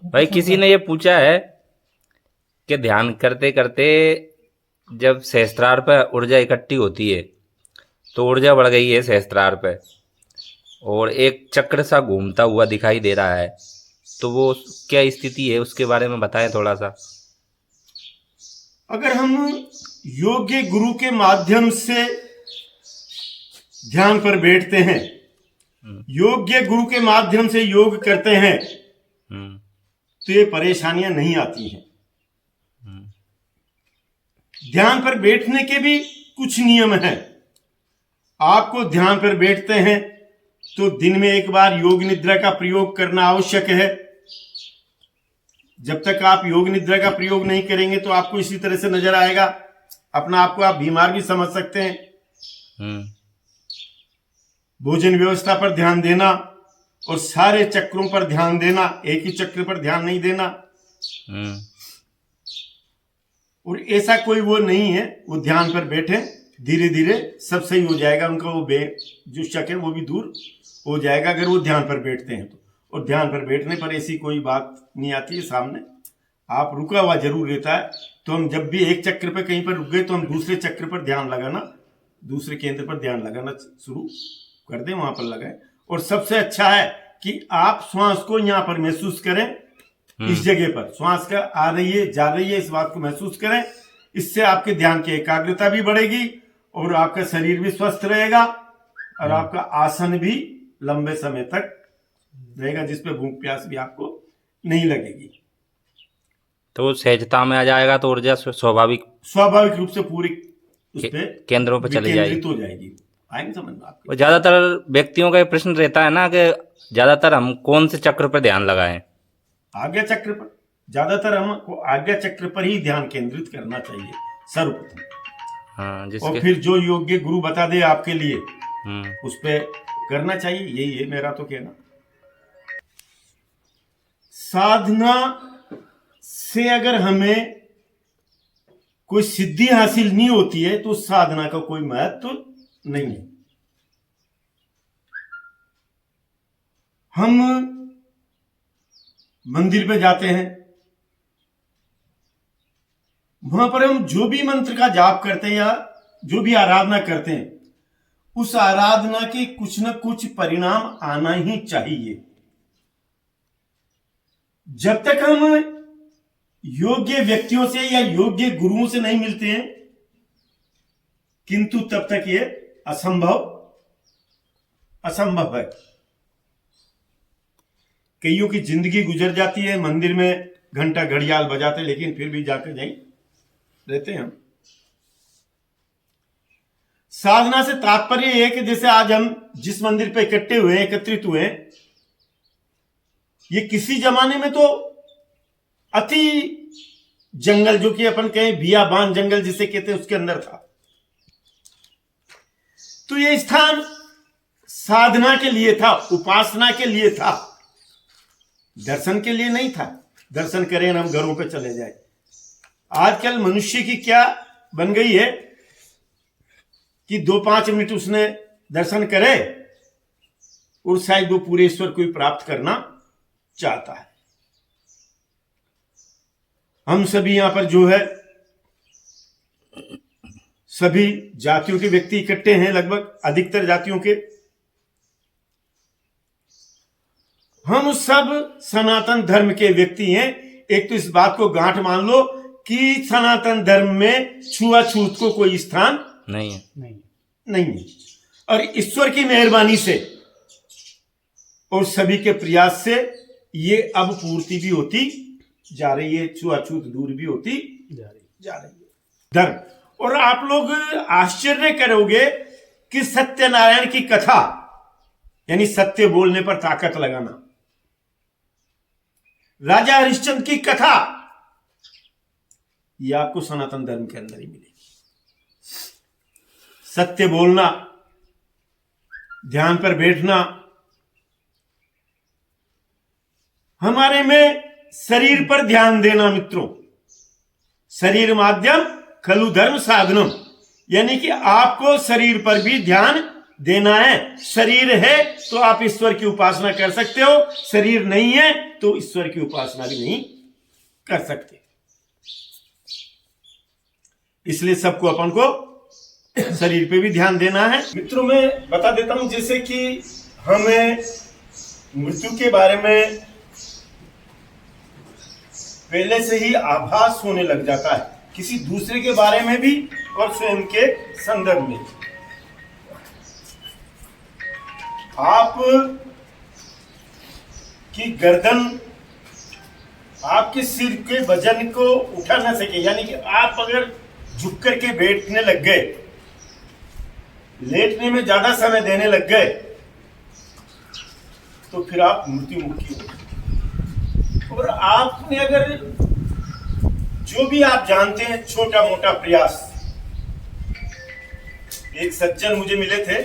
भाई किसी ने ये पूछा है कि ध्यान करते करते जब सहस्त्रार पर ऊर्जा इकट्ठी होती है तो ऊर्जा बढ़ गई है सहस्त्रार पे और एक चक्र सा घूमता हुआ दिखाई दे रहा है, तो वो क्या स्थिति है उसके बारे में बताएं थोड़ा सा। अगर हम योग्य गुरु के माध्यम से ध्यान पर बैठते हैं, योग्य गुरु के माध्यम से योग करते हैं, तो ये परेशानियां नहीं आती हैं। ध्यान पर बैठने के भी कुछ नियम हैं। आपको ध्यान पर बैठते हैं तो दिन में एक बार योग निद्रा का प्रयोग करना आवश्यक है। जब तक आप योग निद्रा का प्रयोग नहीं करेंगे तो आपको इसी तरह से नजर आएगा, अपना आपको आप बीमार भी समझ सकते हैं। भोजन व्यवस्था पर ध्यान देना और सारे चक्रों पर ध्यान देना, एक ही चक्र पर ध्यान नहीं देना। और ऐसा कोई वो नहीं है, वो ध्यान पर बैठे, धीरे धीरे सब सही हो जाएगा। उनका वो जो शक है वो भी दूर हो जाएगा अगर वो ध्यान पर बैठते हैं तो। और ध्यान पर बैठने पर ऐसी कोई बात नहीं आती है सामने। आप रुका हुआ जरूर रहता है, तो हम जब भी एक चक्र पर कहीं पर रुक गए तो हम दूसरे चक्र पर ध्यान लगाना, दूसरे केंद्र पर ध्यान लगाना शुरू कर दें, वहां पर लगाएं। और सबसे अच्छा है कि आप श्वास को यहाँ पर महसूस करें, इस जगह पर श्वास का आ रही है जा रही है, इस बात को महसूस करें। इससे आपके ध्यान की एकाग्रता भी बढ़ेगी और आपका शरीर भी स्वस्थ रहेगा और आपका आसन भी लंबे समय तक रहेगा, जिसपे भूख प्यास भी आपको नहीं लगेगी। तो सहजता में आ जाएगा तो ऊर्जा स्वाभाविक रूप से पूरी उस पे केंद्रों पे चली जाएगी, हो जाएगी। आएंगे समझ में आपको। और ज्यादातर व्यक्तियों का ये प्रश्न रहता है ना कि ज्यादातर हम कौन से चक्र पर ध्यान लगाएं? आज्ञा चक्र पर। ज्यादातर हमको आज्ञा चक्र पर ही ध्यान केंद्रित करना चाहिए सर्वप्रथम। और फिर जो योग्य गुरु बता दे आपके लिए उस पे करना चाहिए। यही है मेरा तो कहना। साधना से अगर हमें कोई सिद्धि हासिल नहीं होती है तो साधना का कोई महत्व नहीं है। हम मंदिर पे जाते हैं, वहां पर हम जो भी मंत्र का जाप करते हैं या जो भी आराधना करते हैं, उस आराधना के कुछ न कुछ परिणाम आना ही चाहिए। जब तक हम योग्य व्यक्तियों से या योग्य गुरुओं से नहीं मिलते हैं, किंतु तब तक ये असंभव है। कईयों की जिंदगी गुजर जाती है मंदिर में घंटा घड़ियाल बजाते, लेकिन फिर भी जाकर यहीं रहते हैं। हम साधना से तात्पर्य यह है कि जैसे आज हम जिस मंदिर पे इकट्ठे हुए, एकत्रित हुए, ये किसी जमाने में तो अति जंगल, जो कि अपन कहें बियाबान जंगल जिसे कहते हैं, उसके अंदर था। तो ये स्थान साधना के लिए था, उपासना के लिए था, दर्शन के लिए नहीं था। दर्शन करें हम घरों पे चले जाए। आजकल मनुष्य की क्या बन गई है कि 2-5 मिनट उसने दर्शन करे और शायद वो पूरे ईश्वर को प्राप्त करना चाहता है। हम सभी यहां पर जो है सभी जातियों के व्यक्ति इकट्ठे हैं, लगभग अधिकतर जातियों के। हम सब सनातन धर्म के व्यक्ति हैं। एक तो इस बात को गांठ मान लो कि सनातन धर्म में छुआछूत को कोई स्थान नहीं है। नहीं है। और ईश्वर की मेहरबानी से और सभी के प्रयास से ये अब पूर्ति भी होती जा रही है, छुआछूत दूर भी होती जा रही है धर्म। और आप लोग आश्चर्य करोगे कि सत्यनारायण की कथा, यानी सत्य बोलने पर ताकत लगाना, राजा हरिश्चंद्र की कथा, ये आपको सनातन धर्म के अंदर ही मिलेगी। सत्य बोलना, ध्यान पर बैठना, हमारे में शरीर पर ध्यान देना। मित्रों, शरीर माध्यम खलु धर्म साधनम, यानी कि आपको शरीर पर भी ध्यान देना है। शरीर है तो आप ईश्वर की उपासना कर सकते हो, शरीर नहीं है तो ईश्वर की उपासना भी नहीं कर सकते। इसलिए सबको अपन को शरीर पे भी ध्यान देना है। मित्रों, मैं बता देता हूं, जैसे कि हमें मृत्यु के बारे में पहले से ही आभास होने लग जाता है, किसी दूसरे के बारे में भी और स्वयं के संदर्भ में। आप की गर्दन आपके सिर के वजन को उठा ना सके, यानी कि आप अगर झुक करके बैठने लग गए, लेटने में ज्यादा समय देने लग गए, तो फिर आप मृत्यु मुखी हो। और आपने अगर जो भी आप जानते हैं छोटा मोटा प्रयास, एक सज्जन मुझे मिले थे,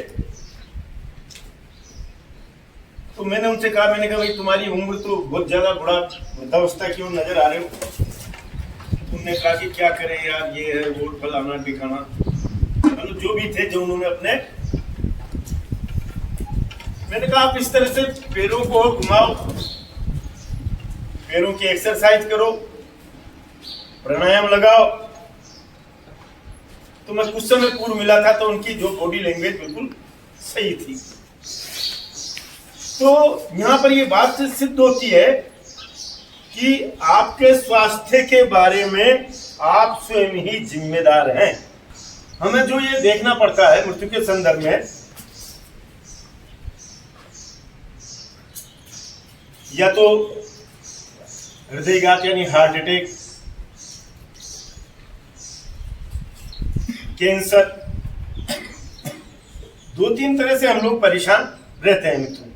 तो मैंने उनसे कहा, भाई तुम्हारी उम्र तो बहुत ज्यादा बुढ़ा वृद्धावस्था की ओर नजर आ रहे हो। उन्होंने कहा कि क्या करें यार, ये है वो फलाना ठिकाना, मतलब जो भी थे, जो उन्होंने अपने, मैंने कहा आप इस तरह से पैरों को घुमाओ, पैरों की एक्सरसाइज करो, प्राणायाम लगाओ। तो मैं कुछ समय पूर्व मिला था, तो उनकी जो बॉडी लैंग्वेज बिल्कुल सही थी। तो यहां पर ये बात सिद्ध होती है कि आपके स्वास्थ्य के बारे में आप स्वयं ही जिम्मेदार हैं। हमें जो ये देखना पड़ता है मृत्यु के संदर्भ में, या तो हृदयघात यानी हार्ट अटैक, कैंसर, 2-3 तरह से हम लोग परेशान रहते हैं मित्रों।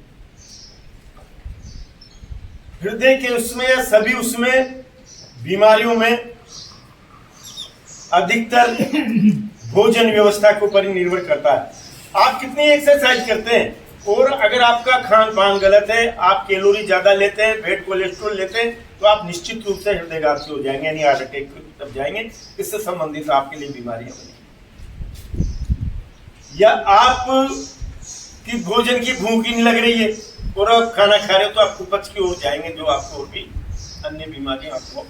हृदय के उसमें या सभी उसमें बीमारियों में अधिकतर भोजन व्यवस्था के ऊपर ही निर्भर करता है। आप कितनी एक्सरसाइज करते हैं, और अगर आपका खान पान गलत है, आप कैलोरी ज्यादा लेते हैं, बैड कोलेस्ट्रॉल लेते हैं, तो आप निश्चित रूप से हृदयघात से हो जाएंगे, यानी हार्ट अटैक की तरफ जाएंगे। इससे संबंधित आपके लिए बीमारियां बनेंगी। या आप की भोजन की भूख ही नहीं लग रही है और आप खाना खा रहे हो, तो आप कुपच की ओर जाएंगे, जो आपको और भी अन्य बीमारियां आपको।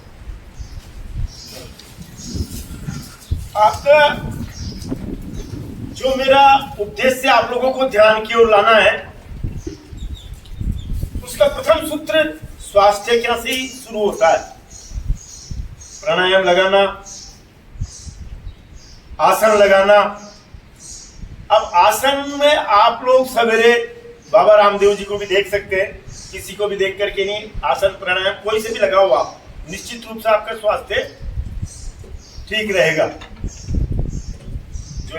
आपका जो मेरा उद्देश्य आप लोगों को ध्यान की ओर लाना है, उसका प्रथम सूत्र स्वास्थ्य क्या से ही शुरू होता है। प्राणायाम लगाना, आसन लगाना। अब आसन में आप लोग सवेरे बाबा रामदेव जी को भी देख सकते हैं, किसी को भी देख करके नहीं, आसन प्राणायाम कोई से भी लगाओ आप, निश्चित रूप से आपका स्वास्थ्य ठीक रहेगा। जो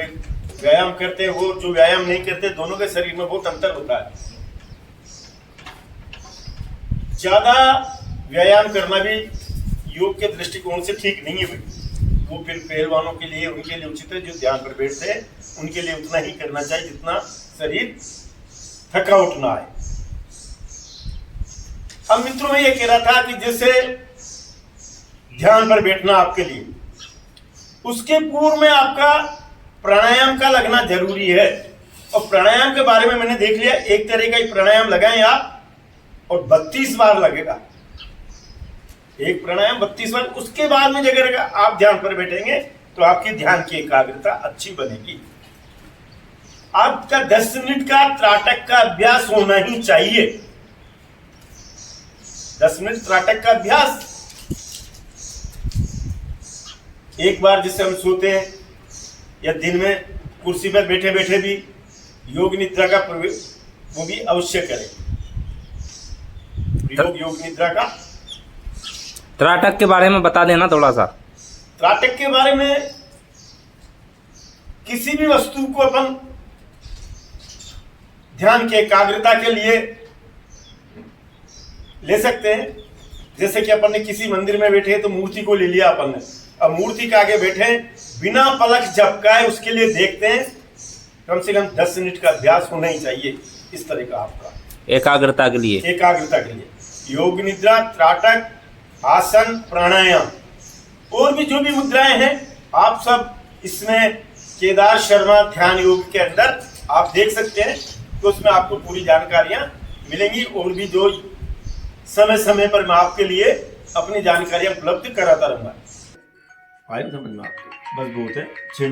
व्यायाम करते हैं वो, जो व्यायाम नहीं करते, दोनों के शरीर में बहुत अंतर होता है। ज्यादा व्यायाम करना भी योग के दृष्टिकोण से ठीक नहीं है भाई। वो फिर पहलवानों के लिए, उनके लिए उचित है, जो ध्यान पर बैठते हैं उनके लिए उतना ही करना चाहिए जितना शरीर थकावट ना आए। अब मित्रों, मैं ये कह रहा था कि जैसे ध्यान पर बैठना आपके लिए, उसके पूर्व में आपका प्राणायाम का लगना जरूरी है। और प्राणायाम के बारे में मैंने देख लिया, एक तरह का ही प्राणायाम लगाएं आप, और 32 बार लगेगा एक प्राणायाम, 32 बार। उसके बाद में अगर आप ध्यान पर बैठेंगे तो आपकी ध्यान की एकाग्रता अच्छी बनेगी। आपका 10 मिनट का त्राटक का अभ्यास होना ही चाहिए। 10 मिनट त्राटक का अभ्यास, एक बार जिससे हम सोते हैं या दिन में कुर्सी पर बैठे बैठे भी योग निद्रा का प्रवेश, वो भी अवश्य करें। योग निद्रा का त्राटक के बारे में बता देना थोड़ा सा। त्राटक के बारे में, किसी भी वस्तु को अपन ध्यान की एकाग्रता के लिए ले सकते हैं। जैसे कि अपन ने किसी मंदिर में बैठे तो मूर्ति को ले लिया अपन ने, अब मूर्ति के आगे बैठे बिना पलक झपकाए उसके लिए देखते हैं, कम से कम 10 मिनट का अभ्यास होना ही चाहिए। इस तरह का आपका एकाग्रता के लिए, योग निद्रा, त्राटक, आसन, प्राणायाम, और भी जो भी मुद्राएं हैं आप सब इसमें केदार शर्मा ध्यान योग के अंदर आप देख सकते हैं, तो उसमें आपको पूरी जानकारियां मिलेंगी और भी जो समय समय पर मैं आपके लिए अपनी जानकारियां उपलब्ध कराता रहूंगा। समझ में आपको बस बहुत है।